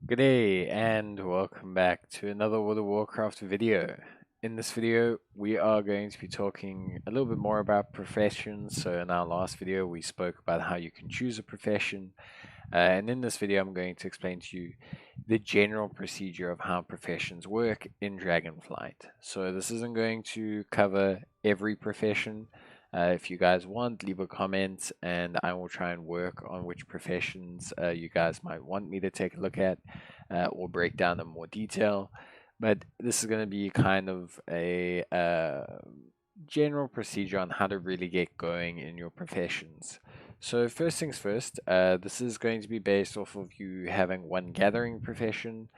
Good day and welcome back to another World of Warcraft video. In this video, we are going to be talking a little bit more about professions. So in our last video, we spoke about how you can choose a profession. And in this video, I'm going to explain to you the general procedure of how professions work in Dragonflight. So this isn't going to cover every profession. If you guys want, leave a comment and I will try and work on which professions you guys might want me to take a look at or break down in more detail. But this is going to be kind of a general procedure on how to really get going in your professions. So first things first, this is going to be based off of you having one gathering profession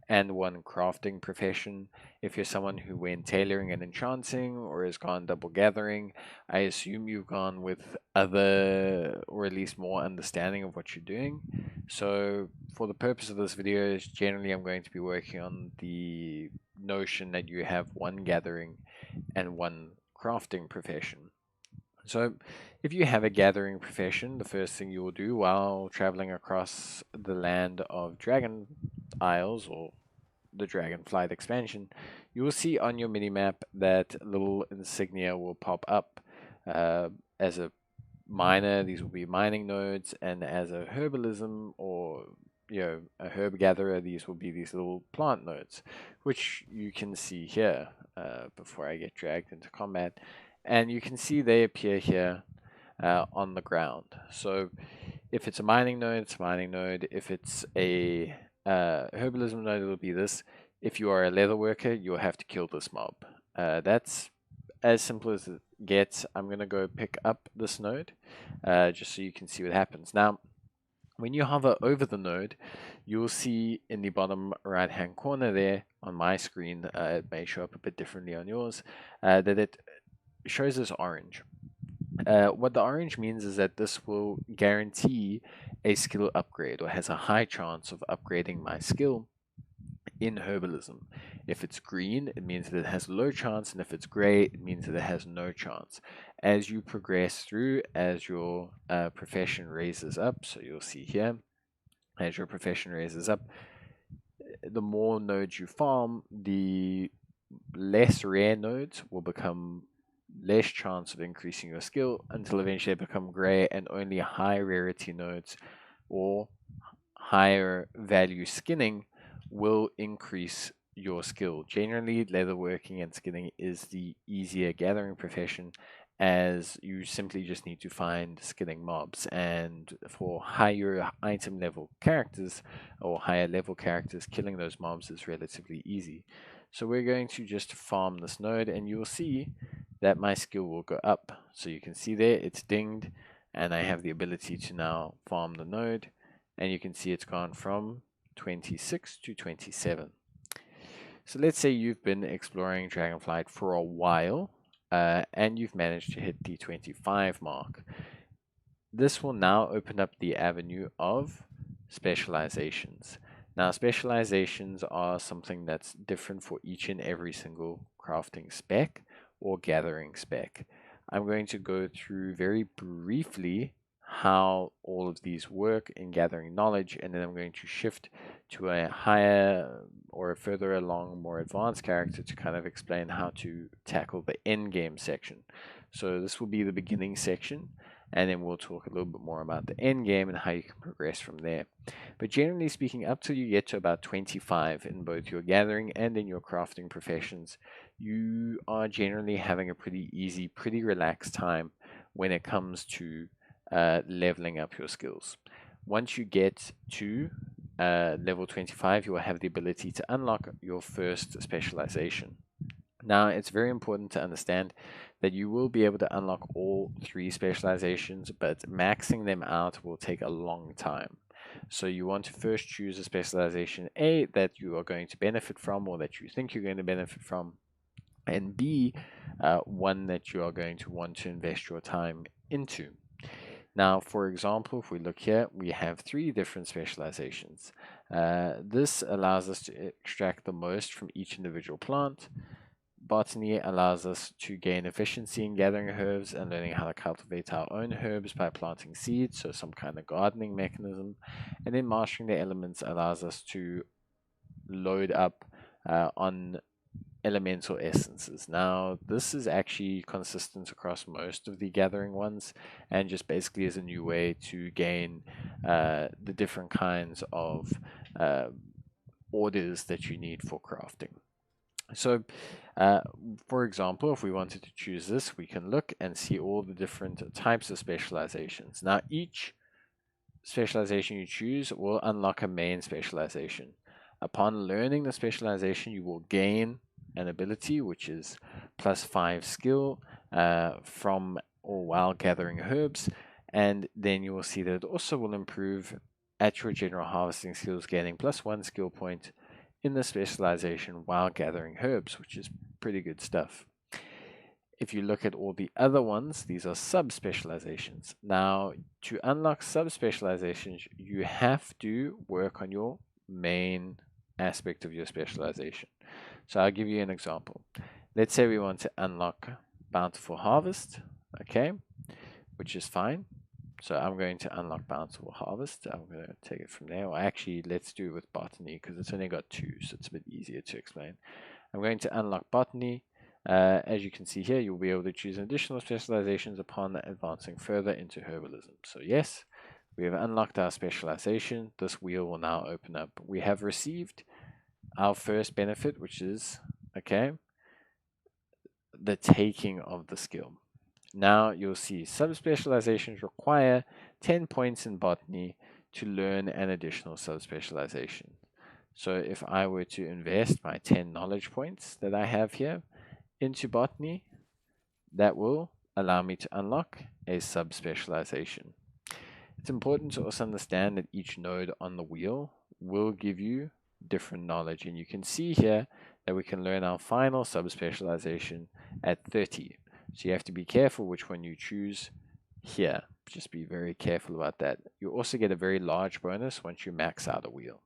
and one crafting profession. If you're someone who went tailoring and enchanting or has gone double gathering, I assume you've gone with other or at least more understanding of what you're doing. So for the purpose of this video, generally I'm going to be working on the notion that you have one gathering and one crafting profession. So, if you have a gathering profession, the first thing you will do while traveling across the land of Dragon Isles or the Dragonflight expansion, you will see on your minimap that little insignia will pop up. As a miner, these will be mining nodes, and as a herbalism or a herb gatherer, these will be these little plant nodes, which you can see here before I get dragged into combat. And you can see they appear here on the ground. So if it's a mining node, it's a mining node. If it's a herbalism node, it'll be this. If you are a leather worker, you'll have to kill this mob. That's as simple as it gets. I'm going to go pick up this node just so you can see what happens. Now, when you hover over the node, you'll see in the bottom right hand corner there on my screen, it may show up a bit differently on yours, that it shows as orange. What the orange means is that this will guarantee a skill upgrade or has a high chance of upgrading my skill in herbalism. If it's green, it means that it has a low chance, and if it's gray, it means that it has no chance. As you progress through, as your profession raises up, so you'll see here, as your profession raises up, the more nodes you farm, the less rare nodes will become less chance of increasing your skill until eventually they become gray and only high rarity nodes or higher value skinning will increase your skill. Generally, leatherworking and skinning is the easier gathering profession as you simply just need to find skinning mobs. And for higher item level characters or higher level characters, killing those mobs is relatively easy. So we're going to just farm this node and you'll see that my skill will go up. So you can see there it's dinged and I have the ability to now farm the node and you can see it's gone from 26 to 27. So let's say you've been exploring Dragonflight for a while and you've managed to hit the 25 mark. This will now open up the avenue of specializations. Now, specializations are something that's different for each and every single crafting spec or gathering spec. I'm going to go through very briefly how all of these work in gathering knowledge, and then I'm going to shift to a higher or a further along, more advanced character to kind of explain how to tackle the end game section. So this will be the beginning section, and then we'll talk a little bit more about the end game and how you can progress from there. But generally speaking, up till you get to about 25 in both your gathering and in your crafting professions, you are generally having a pretty easy, pretty relaxed time when it comes to leveling up your skills. Once you get to level 25, you will have the ability to unlock your first specialization. Now, it's very important to understand that you will be able to unlock all three specializations, but maxing them out will take a long time. So you want to first choose a specialization A that you are going to benefit from or that you think you're going to benefit from, and B, one that you are going to want to invest your time into. Now, for example, if we look here, we have three different specializations. This allows us to extract the most from each individual plant, botany allows us to gain efficiency in gathering herbs and learning how to cultivate our own herbs by planting seeds, so some kind of gardening mechanism. And then mastering the elements allows us to load up on elemental essences. Now, this is actually consistent across most of the gathering ones, and just basically is a new way to gain the different kinds of orders that you need for crafting. So, for example, if we wanted to choose this, we can look and see all the different types of specializations. Now, each specialization you choose will unlock a main specialization. Upon learning the specialization, you will gain an ability, which is +5 skill from or while gathering herbs, and then you will see that it also will improve at your general harvesting skills, gaining +1 skill point in the specialization while gathering herbs, which is pretty good stuff. If you look at all the other ones, these are sub-specializations. Now, to unlock sub-specializations, you have to work on your main aspect of your specialization. So I'll give you an example. Let's say we want to unlock Bountiful Harvest, okay, which is fine. So I'm going to unlock Bountiful Harvest. I'm going to take it from there. Or actually, let's do it with Botany because it's only got 2, so it's a bit easier to explain. I'm going to unlock Botany. As you can see here, you'll be able to choose additional specializations upon advancing further into herbalism. So yes, we have unlocked our specialization. This wheel will now open up. We have received our first benefit, which is, okay, the taking of the skill. Now you'll see subspecializations require 10 points in botany to learn an additional subspecialization. So if I were to invest my 10 knowledge points that I have here into botany, that will allow me to unlock a subspecialization. It's important to also understand that each node on the wheel will give you different knowledge, and you can see here that we can learn our final subspecialization at 30. So you have to be careful which one you choose here. Just be very careful about that. You also get a very large bonus once you max out a wheel.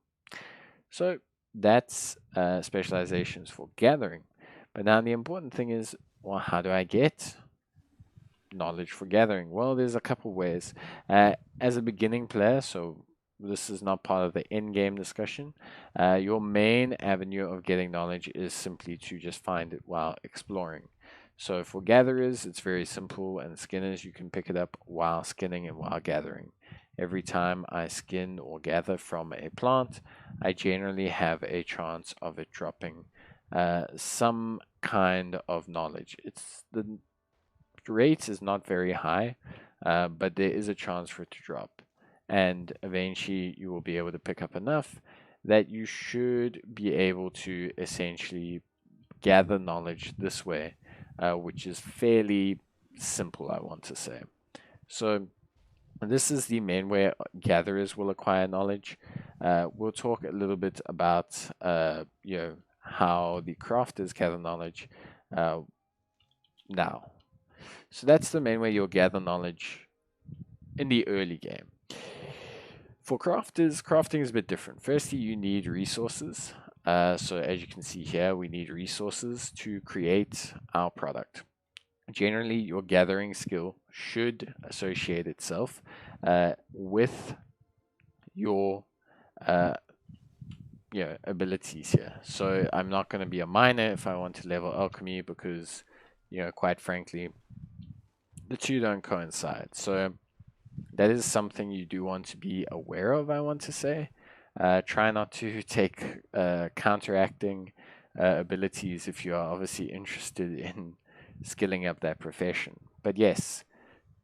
So that's specializations for gathering. But now the important thing is, well, how do I get knowledge for gathering? Well, there's a couple ways. As a beginning player, so this is not part of the end game discussion, your main avenue of getting knowledge is simply to just find it while exploring. So for gatherers, it's very simple, and skinners, you can pick it up while skinning and while gathering. Every time I skin or gather from a plant, I generally have a chance of it dropping some kind of knowledge. The rate is not very high, but there is a chance for it to drop. And eventually you will be able to pick up enough that you should be able to essentially gather knowledge this way, which is fairly simple, I want to say. So this is the main way gatherers will acquire knowledge. We'll talk a little bit about how the crafters gather knowledge now. So that's the main way you'll gather knowledge in the early game. For crafters, crafting is a bit different. Firstly, you need resources. So as you can see here, we need resources to create our product. Generally, your gathering skill should associate itself with your abilities here. So I'm not going to be a miner if I want to level alchemy because, quite frankly, the two don't coincide. So that is something you do want to be aware of, I want to say. Try not to take counteracting abilities if you are obviously interested in skilling up that profession. But yes,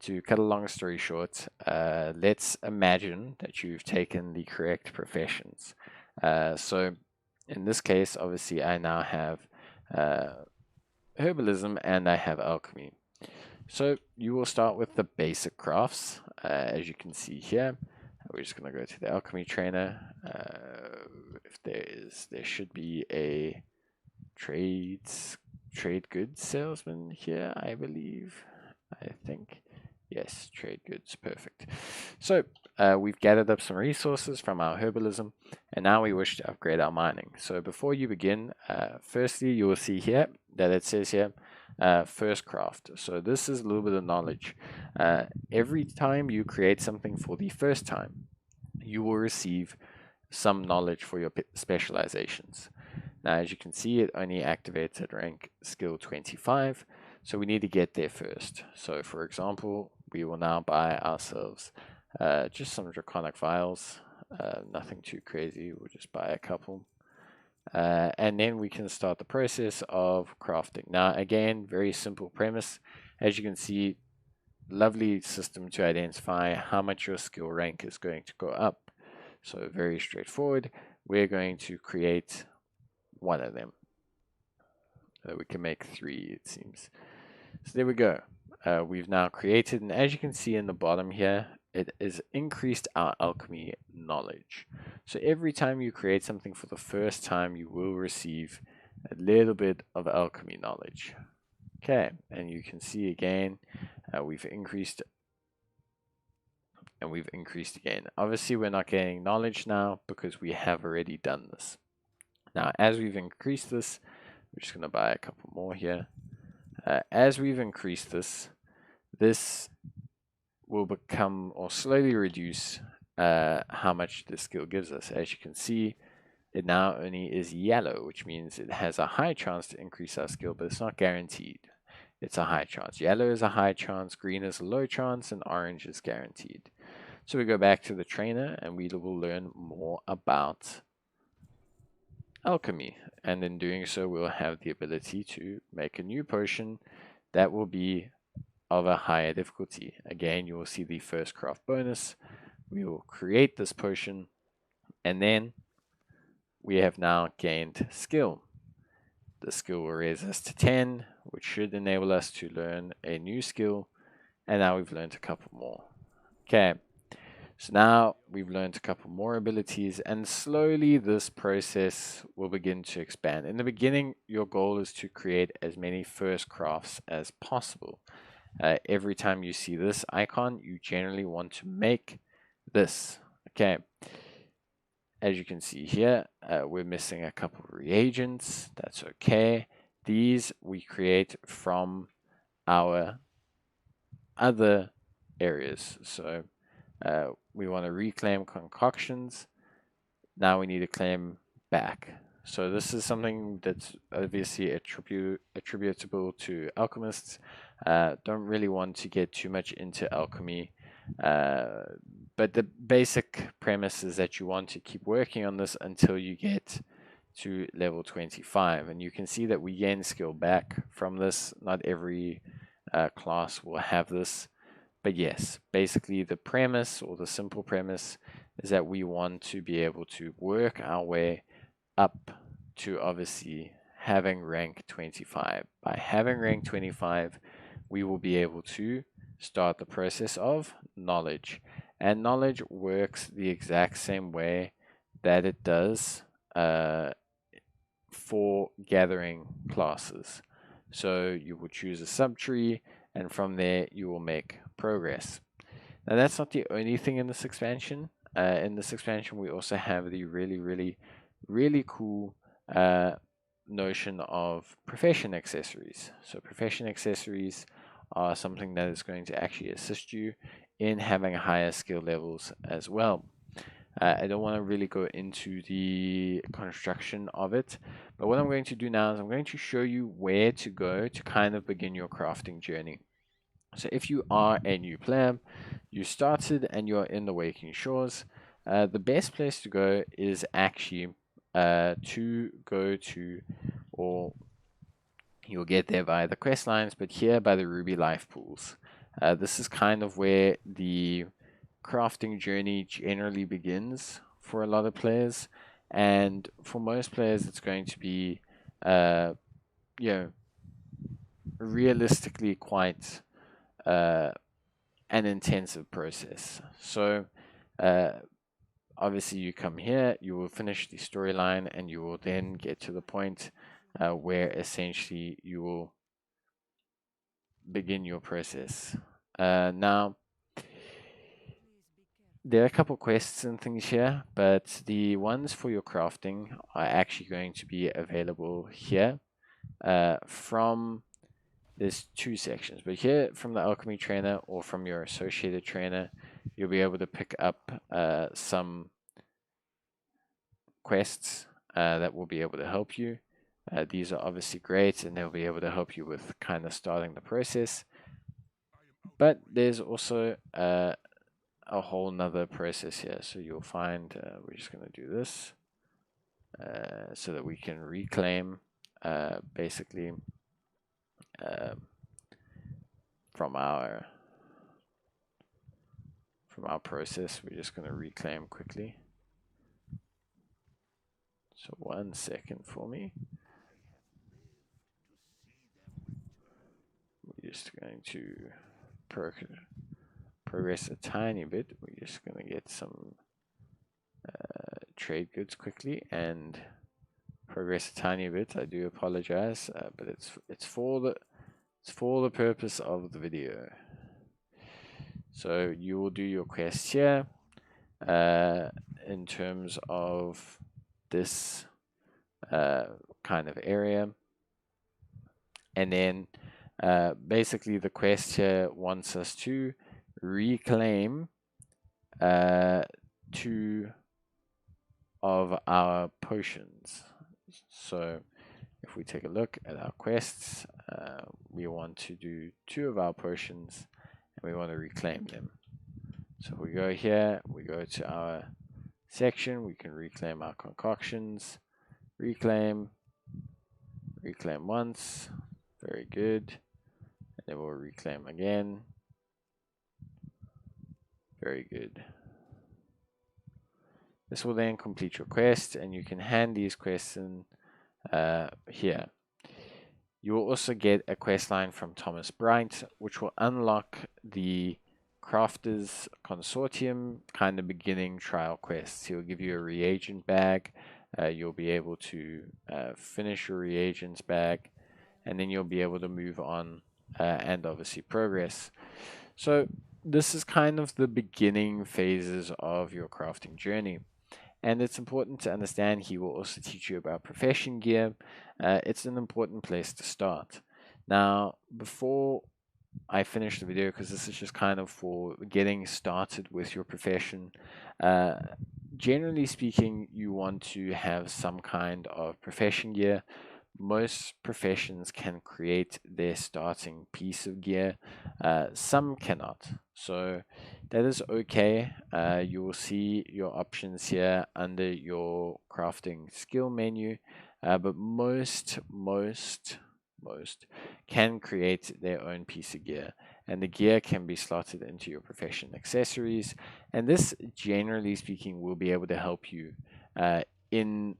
to cut a long story short, let's imagine that you've taken the correct professions. So in this case, obviously, I now have herbalism and I have alchemy. So you will start with the basic crafts, as you can see here. We're just going to go to the alchemy trainer. If there should be a trade goods salesman here, I believe. I think. Yes, trade goods, perfect. So we've gathered up some resources from our herbalism, and now we wish to upgrade our mining. So before you begin, firstly, you will see here that it says here, first craft. So this is a little bit of knowledge. Every time you create something for the first time, you will receive some knowledge for your specializations. Now, as you can see, it only activates at rank skill 25, so we need to get there first. So, for example, we will now buy ourselves just some draconic vials, nothing too crazy, we'll just buy a couple. And then we can start the process of crafting. Now, again, very simple premise. As you can see, lovely system to identify how much your skill rank is going to go up. So very straightforward. We're going to create one of them. We can make 3, it seems. So there we go. We've now created, and as you can see in the bottom here, it is increased our alchemy knowledge. So every time you create something for the first time, you will receive a little bit of alchemy knowledge. Okay, and you can see again, we've increased, and we've increased again. Obviously, we're not getting knowledge now because we have already done this. Now, as we've increased this, we're just going to buy a couple more here. As we've increased this, this will become or slowly reduce how much the skill gives us. As you can see, it now only is yellow, which means it has a high chance to increase our skill, but it's not guaranteed. It's a high chance. Yellow is a high chance, green is a low chance, and orange is guaranteed. So we go back to the trainer and we will learn more about alchemy. And in doing so, we'll have the ability to make a new potion that will be of a higher difficulty. Again, you will see the first craft bonus. We will create this potion, and then we have now gained skill. The skill will raise us to 10, which should enable us to learn a new skill, and now we've learned a couple more. Okay, so now we've learned a couple more abilities, and slowly this process will begin to expand. In the beginning, your goal is to create as many first crafts as possible. Every time you see this icon, you generally want to make this. Okay, as you can see here, we're missing a couple of reagents. That's okay. These we create from our other areas. So we want to reclaim concoctions. Now we need to claim back. So this is something that's obviously attributable to alchemists. Don't really want to get too much into alchemy. But the basic premise is that you want to keep working on this until you get to level 25. And you can see that we gain skill back from this. Not every class will have this. But yes, basically the premise, or the simple premise, is that we want to be able to work our way up to obviously having rank 25. By having rank 25, we will be able to start the process of knowledge. And knowledge works the exact same way that it does for gathering classes. So you will choose a subtree, and from there you will make progress. Now that's not the only thing in this expansion. In this expansion, we also have the really cool notion of profession accessories. So profession accessories are something that is going to actually assist you in having higher skill levels as well. I don't want to really go into the construction of it, but what I'm going to do now is I'm going to show you where to go to kind of begin your crafting journey. So if you are a new player, you started and you're in the Waking Shores, the best place to go is actually to go to, or you'll get there via the quest lines, but here by the Ruby Life Pools. This is kind of where the crafting journey generally begins for a lot of players, and for most players it's going to be realistically quite an intensive process. So obviously you come here, you will finish the storyline, and you will then get to the point where essentially you will begin your process. Now, there are a couple quests and things here, but the ones for your crafting are actually going to be available here from there's two sections, but here from the alchemy trainer or from your associated trainer, you'll be able to pick up some quests that will be able to help you. These are obviously great, and they'll be able to help you with kind of starting the process. But there's also a whole nother process here. So you'll find we're just going to do this so that we can reclaim basically from our process. We're just going to reclaim quickly. So 1 second for me. We're just going to progress a tiny bit. We're just going to get some trade goods quickly and progress a tiny bit. I do apologize, but it's for the purpose of the video. So you will do your quest here in terms of this kind of area, and then basically the quest here wants us to reclaim 2 of our potions. So if we take a look at our quests, we want to do 2 of our potions and we want to reclaim them. So we go here, we go to our section, we can reclaim our concoctions, reclaim once, very good, and then we'll reclaim again, very good. This will then complete your quest, and you can hand these quests in here. You will also get a quest line from Thomas Bright, which will unlock the Crafters Consortium kind of beginning trial quests. He'll give you a reagent bag. You'll be able to finish your reagents bag, and then you'll be able to move on and obviously progress. So this is kind of the beginning phases of your crafting journey. And it's important to understand he will also teach you about profession gear. It's an important place to start. Now, before I finish the video, because this is just kind of for getting started with your profession, generally speaking, you want to have some kind of profession gear. Most professions can create their starting piece of gear. Some cannot. So that is okay. You will see your options here under your crafting skill menu. But most can create their own piece of gear. And the gear can be slotted into your profession accessories. And this, generally speaking, will be able to help you in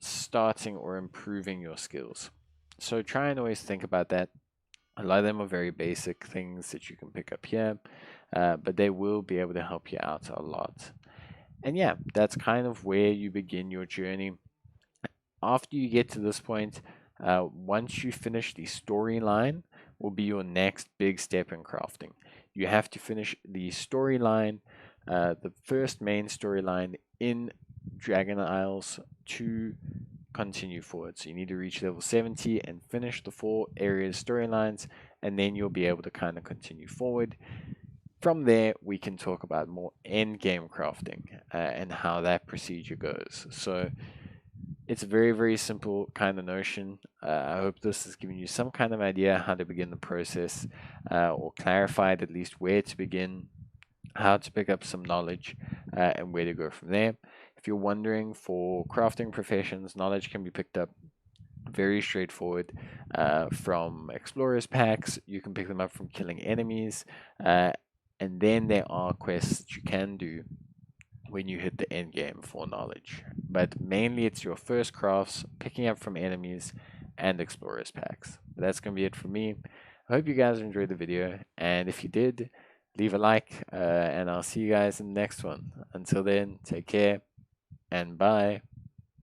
starting or improving your skills. So try and always think about that. A lot of them are very basic things that you can pick up here, but they will be able to help you out a lot. And yeah, that's kind of where you begin your journey. After you get to this point, once you finish the storyline, will be your next big step in crafting. You have to finish the storyline, the first main storyline in Dragon Isles to continue forward. So you need to reach level 70 and finish the 4 areas storylines, and then you'll be able to kind of continue forward. From there, we can talk about more end game crafting and how that procedure goes. So it's a very, very simple kind of notion. I hope this has given you some kind of idea how to begin the process or clarified at least where to begin, how to pick up some knowledge, and where to go from there. If you're wondering, for crafting professions, knowledge can be picked up very straightforward from explorers packs. You can pick them up from killing enemies, and then there are quests that you can do when you hit the end game for knowledge. But mainly it's your first crafts, picking up from enemies, and explorers packs. But that's going to be it for me. I hope you guys enjoyed the video, and if you did, leave a like, and I'll see you guys in the next one. Until then, take care, and bye.